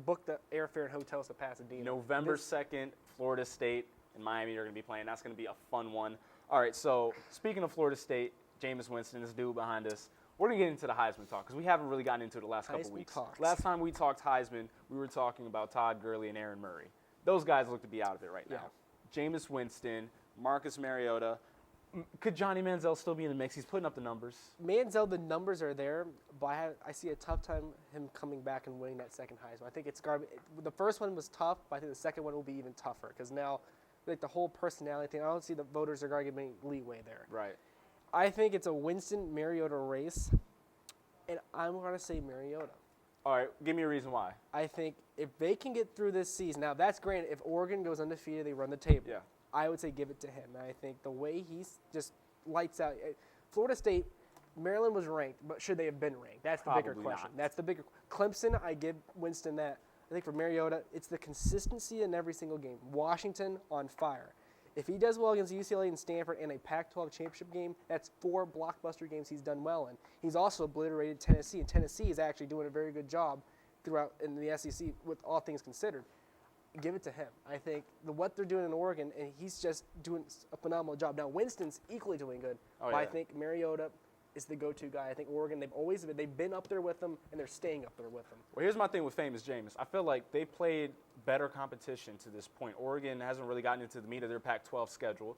book the airfare and hotels to Pasadena. November 2nd, Florida State and Miami are going to be playing. That's going to be a fun one. All right, so speaking of Florida State, Jameis Winston, this dude behind us, we're going to get into the Heisman talk because we haven't really gotten into it the last couple Heisman weeks. talks. Last time we talked Heisman, we were talking about Todd Gurley and Aaron Murray. Those guys look to be out of it right now. Jameis Winston, Marcus Mariota. Could Johnny Manziel still be in the mix? He's putting up the numbers. Manziel, the numbers are there, but I see a tough time him coming back and winning that second Heisman. I think it's garbage. The first one was tough, but I think the second one will be even tougher because now, like the whole personality thing, I don't see the voters are going to give any leeway there. Right. I think it's a Winston-Mariota race, and I'm going to say Mariota. All right, give me a reason why. I think if they can get through this season, now that's granted, if Oregon goes undefeated, they run the table. Yeah. I would say give it to him. And I think the way he's just lights out. Florida State, Maryland was ranked, but should they have been ranked? That's the bigger Probably question. not. That's the bigger. Clemson, I give Winston that. I think for Mariota, it's the consistency in every single game. Washington on fire. If he does well against UCLA and Stanford in a Pac-12 championship game, that's 4 blockbuster games he's done well in. He's also obliterated Tennessee, and Tennessee is actually doing a very good job throughout in the SEC with all things considered. Give it to him. I think what they're doing in Oregon, and he's just doing a phenomenal job. Now, Winston's equally doing good, but I think Mariota is the go-to guy. I think Oregon, they've been up there with him, and they're staying up there with him. Well, here's my thing with famous Jameis. I feel like they played better competition to this point. Oregon hasn't really gotten into the meat of their Pac-12 schedule.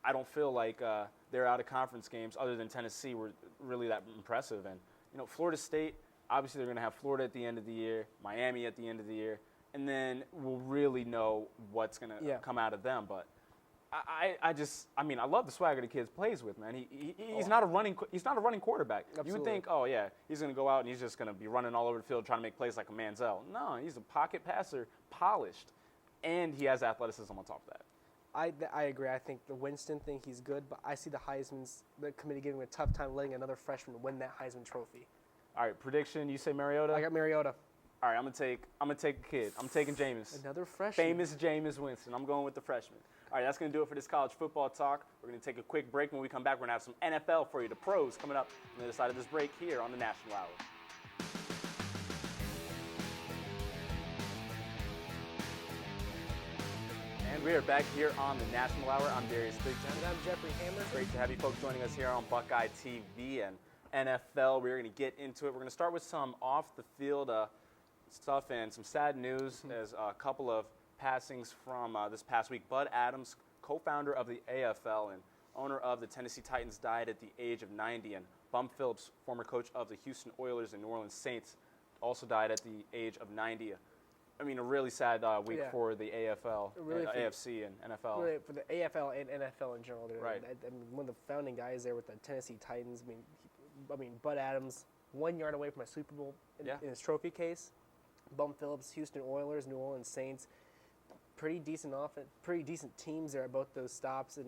I don't feel like their out-of-conference games, other than Tennessee, were really that impressive. And, Florida State, obviously they're going to have Florida at the end of the year, Miami at the end of the year, and then we'll really know what's going to come out of them. But I love the swagger the kid plays with, man. He's not a running quarterback. Absolutely. You would think, he's going to go out and he's just going to be running all over the field trying to make plays like a Manziel. No, he's a pocket passer, polished, and he has athleticism on top of that. I agree. I think the Winston thing, he's good, but I see the committee giving him a tough time letting another freshman win that Heisman Trophy. All right, prediction. You say Mariota? I got Mariota. All right, I'm gonna take a kid. I'm taking Jameis. Another freshman. Famous Jameis Winston. I'm going with the freshman. All right, that's gonna do it for this college football talk. We're gonna take a quick break. When we come back, we're gonna have some NFL for you, the pros coming up on the other side of this break here on the National Hour. And we are back here on the National Hour. I'm Darius Thigpen. And I'm Jeffrey Hammer. Great to have you folks joining us here on Buckeye TV and NFL. We're going to get into it. We're going to start with some off-the-field stuff and some sad news. There's a couple of passings from this past week. Bud Adams, co-founder of the AFL and owner of the Tennessee Titans, died at the age of 90. And Bum Phillips, former coach of the Houston Oilers and New Orleans Saints, also died at the age of 90. I mean, a really sad week for the AFL, Really AFC, and NFL. Really for the AFL and NFL in general. Right. I mean, one of the founding guys there with the Tennessee Titans. I mean, Bud Adams, 1 yard away from a Super Bowl in his trophy case. Bum Phillips, Houston Oilers, New Orleans Saints. Pretty decent offense, pretty decent teams there at both those stops, and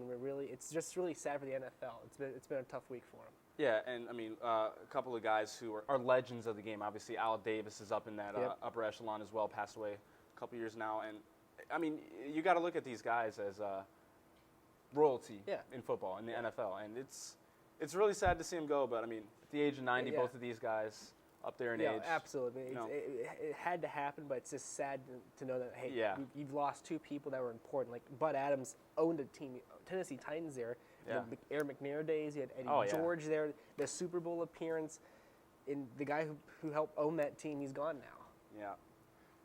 it's just really sad for the NFL. It's been a tough week for them. Yeah, and I mean, a couple of guys who are legends of the game. Obviously, Al Davis is up in that upper echelon as well, passed away a couple years now. And, I mean, you got to look at these guys as royalty in football, in the NFL. And it's really sad to see him go, but, I mean, at the age of 90, both of these guys up there in age. Yeah, absolutely. It had to happen, but it's just sad to know that, hey, you've lost 2 people that were important. Like, Bud Adams owned a team, Tennessee Titans there. Yeah. The Aaron McNair days, you had Eddie George there, the Super Bowl appearance, and the guy who helped own that team, he's gone now. Yeah.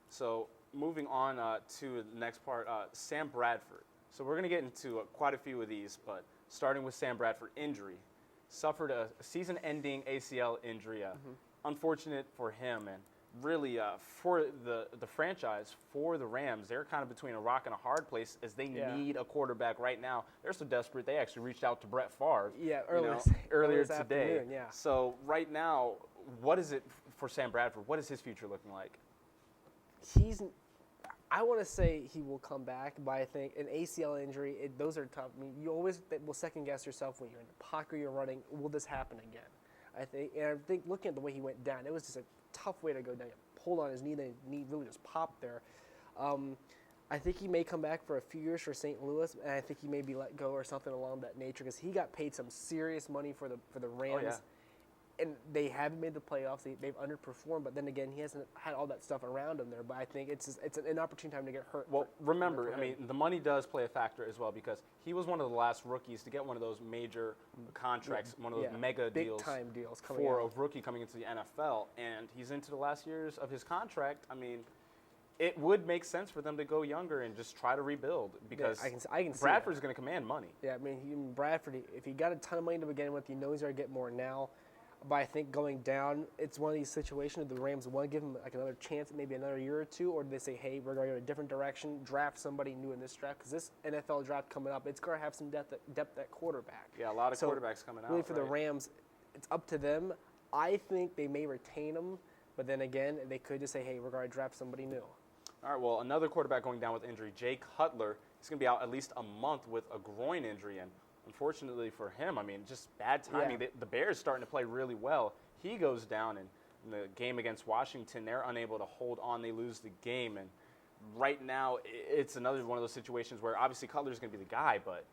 So moving on to the next part, Sam Bradford. So we're going to get into quite a few of these, but starting with Sam Bradford, injury. Suffered a season-ending ACL injury. Unfortunate for him, and really for the franchise, for the Rams, they're kind of between a rock and a hard place as they need a quarterback right now. They're so desperate, they actually reached out to Brett Favre earlier today. So right now, what is it for Sam Bradford? What is his future looking like? I want to say he will come back, but I think an ACL injury, those are tough. I mean, you always will second-guess yourself when you're in the pocket, you're running, will this happen again? I think looking at the way he went down, it was just a tough way to go down. He pulled on his knee, the knee really just popped there. I think he may come back for a few years for St. Louis, and I think he may be let go or something along that nature because he got paid some serious money for the Rams. yeah. And they haven't made the playoffs. They've underperformed, but then again, he hasn't had all that stuff around him there. But I think it's an opportune time to get hurt. Well, remember, for I mean, him. the money does play a factor as well because he was one of the last rookies to get one of those major contracts, one of those mega big deals time deals coming for out. a rookie coming into the NFL, and he's into the last years of his contract. I mean, it would make sense for them to go younger and just try to rebuild because I can see Bradford's going to command money. Yeah, I mean, Bradford, if he got a ton of money to begin with, he knows he's going to get more now. But I think going down, it's one of these situations the Rams want to give him like another chance, maybe another year or two, or do they say, hey, we're going to go a different direction, draft somebody new in this draft? Because this NFL draft coming up, it's going to have some depth at quarterback. Yeah, a lot of So, quarterbacks coming out. Really, for the right? Rams, it's up to them. I think they may retain him, but then again, they could just say, hey, we're going to draft somebody new. All right, well, another quarterback going down with injury, Jay Cutler. He's going to be out at least a month with a groin injury, and unfortunately for him, I mean, just bad timing. Yeah. The Bears starting to play really well. He goes down, and in the game against Washington, they're unable to hold on. They lose the game, and right now, it's another one of those situations where obviously Cutler's going to be the guy, but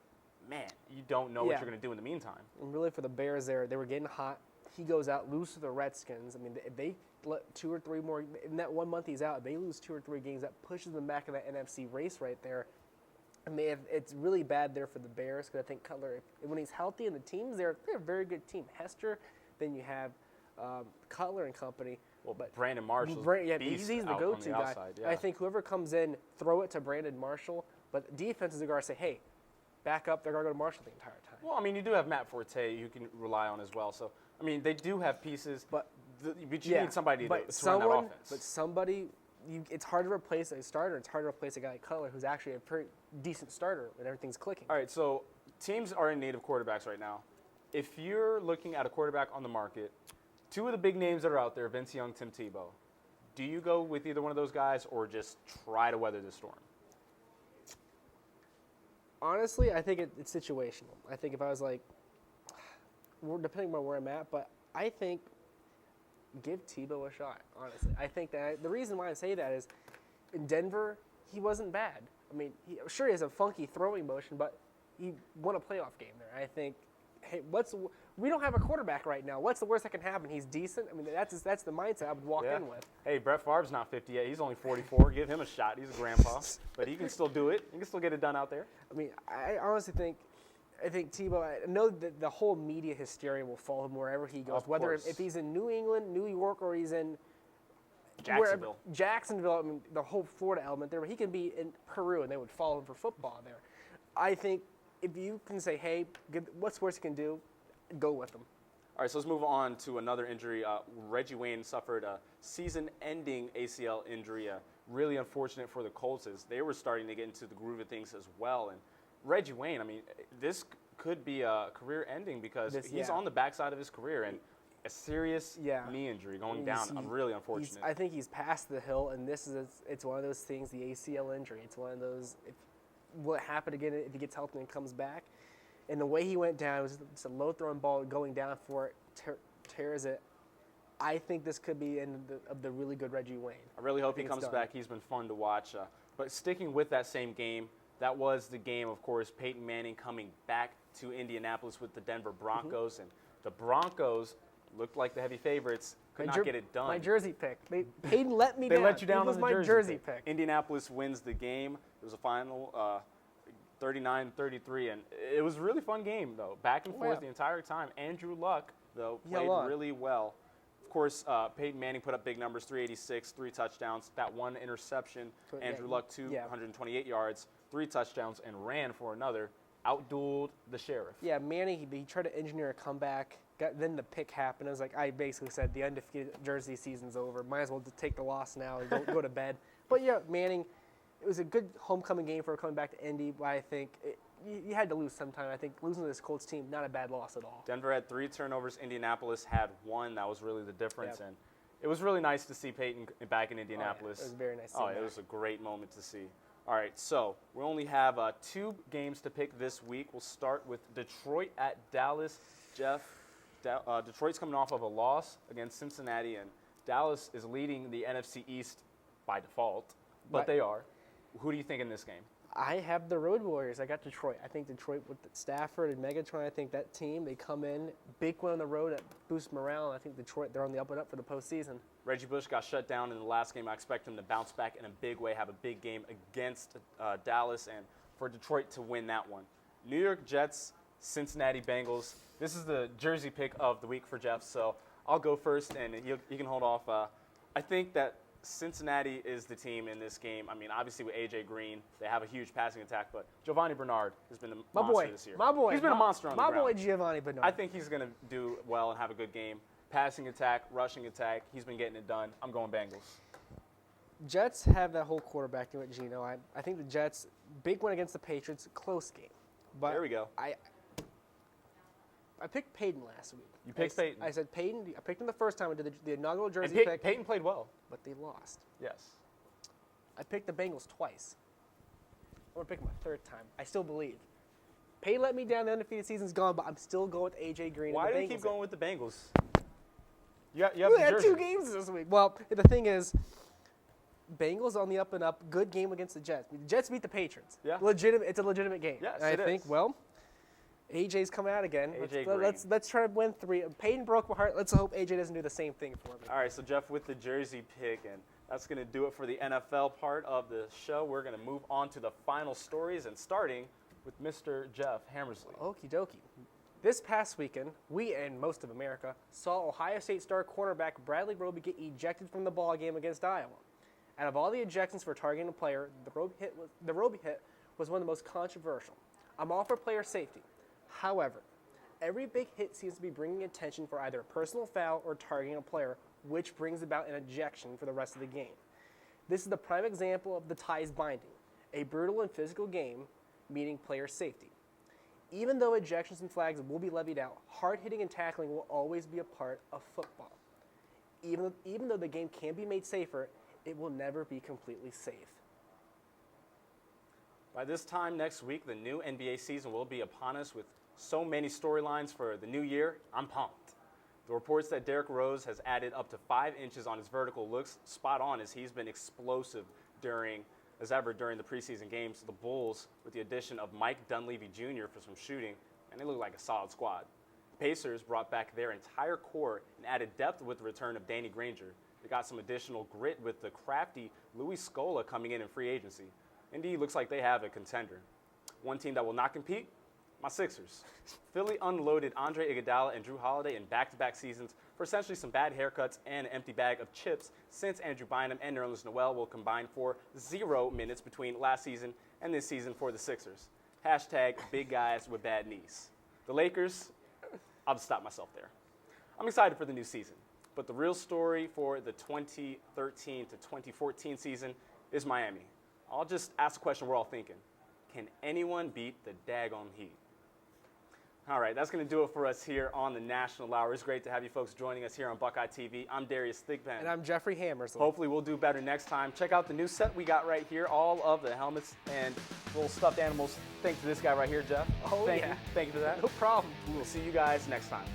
man, you don't know what Yeah. you're going to do in the meantime. And really, for the Bears, they were getting hot. He goes out, lose to the Redskins. I mean, if they let 2 or 3 more in that 1 month he's out, they lose 2 or 3 games. That pushes them back in that NFC race right there. I mean, it's really bad there for the Bears because I think Cutler, when he's healthy and the teams, they're a very good team. Hester, then you have Cutler and company. Well, but Brandon Marshall's He's the out on go-to the guy. outside, yeah. I think whoever comes in, throw it to Brandon Marshall. But defenses are going to say, hey, back up. They're going to go to Marshall the entire time. Well, I mean, you do have Matt Forte you can rely on as well. So, I mean, they do have pieces, but you need somebody to run that offense. But somebody, it's hard to replace a starter. It's hard to replace a guy like Cutler, who's actually a pretty decent starter when everything's clicking. All right, so teams are in need of quarterbacks right now. If you're looking at a quarterback on the market, 2 of the big names that are out there, Vince Young, Tim Tebow, do you go with either one of those guys or just try to weather the storm? Honestly, I think it's situational. I think if I was like, depending on where I'm at, but I think give Tebow a shot, honestly. I think that the reason why I say that is in Denver, he wasn't bad. I mean, sure, he has a funky throwing motion, but he won a playoff game there. I think, hey, we don't have a quarterback right now. What's the worst that can happen? He's decent. I mean, that's the mindset I would walk in with. Hey, Brett Favre's not 50 yet. He's only 44. Give him a shot. He's a grandpa. But he can still do it. He can still get it done out there. I mean, I honestly think Tebow, I know that the whole media hysteria will follow him wherever he goes, Of whether course. if he's in New England, New York, or he's in Jacksonville. Jacksonville, I mean, the whole Florida element there, but he can be in Peru and they would follow him for football there. I think if you can say, hey, what's worse he can do, go with him. All right, so let's move on to another injury. Reggie Wayne suffered a season-ending ACL injury. Really unfortunate for the Colts as they were starting to get into the groove of things as well. And Reggie Wayne, I mean, this could be a career-ending because he's on the backside of his career and a serious knee injury going down. Really unfortunate. I think he's past the hill, and it's one of those things, the ACL injury. It's one of those, will it happen again if he gets healthy and comes back? And the way he went down, it was just a low-throwing ball going down for it, tears it. I think this could be end of the really good Reggie Wayne. I really hope he think it's comes done. back. He's been fun to watch. But sticking with that same game, that was the game, of course, Peyton Manning coming back to Indianapolis with the Denver Broncos. And the Broncos looked like the heavy favorites, could not get it done. My jersey pick. Peyton let me They down. let you down He was on the my jersey pick. Indianapolis wins the game. It was a final 39-33, and it was a really fun game, though. Back and forth the entire time. Andrew Luck, though, played really well. Of course, Peyton Manning put up big numbers, 386, 3 touchdowns. That one interception, Andrew Luck, 228 yards, 3 touchdowns, and ran for another. Outdueled the Sheriff. Yeah, Manning, he tried to engineer a comeback. Then the pick happened. I basically said the undefeated jersey season's over. Might as well just take the loss now and go to bed. But yeah, Manning, it was a good homecoming game for coming back to Indy, but I think you had to lose sometime. I think losing to this Colts team, not a bad loss at all. Denver had 3 turnovers. Indianapolis had 1. That was really the difference. And it was really nice to see Peyton back in Indianapolis. It was very nice to see him it was a great moment to see. All right, so we only have 2 games to pick this week. We'll start with Detroit at Dallas. Jeff, Detroit's coming off of a loss against Cincinnati, and Dallas is leading the NFC East by default, but they are. Who do you think in this game? I have the Road Warriors. I got Detroit. I think Detroit with Stafford and Megatron, I think that team, they come in, big one on the road that boosts morale. I think Detroit, they're on the up and up for the postseason. Reggie Bush got shut down in the last game. I expect him to bounce back in a big way, have a big game against Dallas, and for Detroit to win that one. New York Jets, Cincinnati Bengals. This is the jersey pick of the week for Jeff, so I'll go first, and you can hold off. I think that Cincinnati is the team in this game. I mean, obviously with A.J. Green, they have a huge passing attack, but Giovanni Bernard has been the monster this year. My boy. He's been a monster on the ground. My boy Giovanni Bernard. I think he's going to do well and have a good game. Passing attack, rushing attack, he's been getting it done. I'm going Bengals. Jets have that whole quarterback thing with Geno. I think the Jets, big one against the Patriots, close game. But There we go. I picked Peyton last week. You picked Peyton. I said Peyton. I picked him the first time. I did the inaugural And jersey pick, Peyton played well. but they lost. Yes. I picked the Bengals twice. I'm going to pick my third time. I still believe. Peyton let me down. The undefeated season's gone, but I'm still going with A.J. Green. Why and do the you Bengals. keep going with the Bengals? You have We the had jersey. 2 games this week. Well, the thing is, Bengals on the up and up. Good game against the Jets. The Jets beat the Patriots. Yeah. It's a legitimate game. Yes, And I it think, is. well, AJ's coming out again. A.J. Let's try to win 3. Peyton broke my heart. Let's hope AJ doesn't do the same thing for me. All right, so Jeff with the jersey pick, and that's going to do it for the NFL part of the show. We're going to move on to the final stories, and starting with Mr. Jeff Hammersley. Okie dokie. This past weekend, we and most of America saw Ohio State star cornerback Bradley Roby get ejected from the ball game against Iowa. Out of all the ejections for targeting a player, the Roby hit was one of the most controversial. I'm all for player safety. However, every big hit seems to be bringing attention for either a personal foul or targeting a player, which brings about an ejection for the rest of the game. This is the prime example of the ties binding, a brutal and physical game meaning player safety. Even though ejections and flags will be levied out, hard hitting and tackling will always be a part of football. Even though the game can be made safer, it will never be completely safe. By this time next week, the new NBA season will be upon us with so many storylines for the new year. I'm pumped. The reports that Derrick Rose has added up to 5 inches on his vertical looks spot on, as he's been explosive as ever during the preseason games. The Bulls, with the addition of Mike Dunleavy Jr. for some shooting, and they look like a solid squad. The Pacers brought back their entire core and added depth with the return of Danny Granger. They got some additional grit with the crafty Louis Scola coming in free agency. Indeed, looks like they have a contender. One team that will not compete, my Sixers. Philly unloaded Andre Iguodala and Drew Holiday in back-to-back seasons for essentially some bad haircuts and an empty bag of chips, since Andrew Bynum and Nerlens Noel will combine for 0 minutes between last season and this season for the Sixers. Hashtag big guys with bad knees. The Lakers, I'll just stop myself there. I'm excited for the new season, but the real story for the 2013 to 2014 season is Miami. I'll just ask the question we're all thinking. Can anyone beat the daggone Heat? All right, that's going to do it for us here on the National Hour. It's great to have you folks joining us here on Buckeye TV. I'm Darius Thigpen. And I'm Jeffrey Hammersley. Hopefully we'll do better next time. Check out the new set we got right here, all of the helmets and little stuffed animals. Thanks to this guy right here, Jeff. Oh, Thank yeah. you. Thank you for that. No problem. We'll see you guys next time.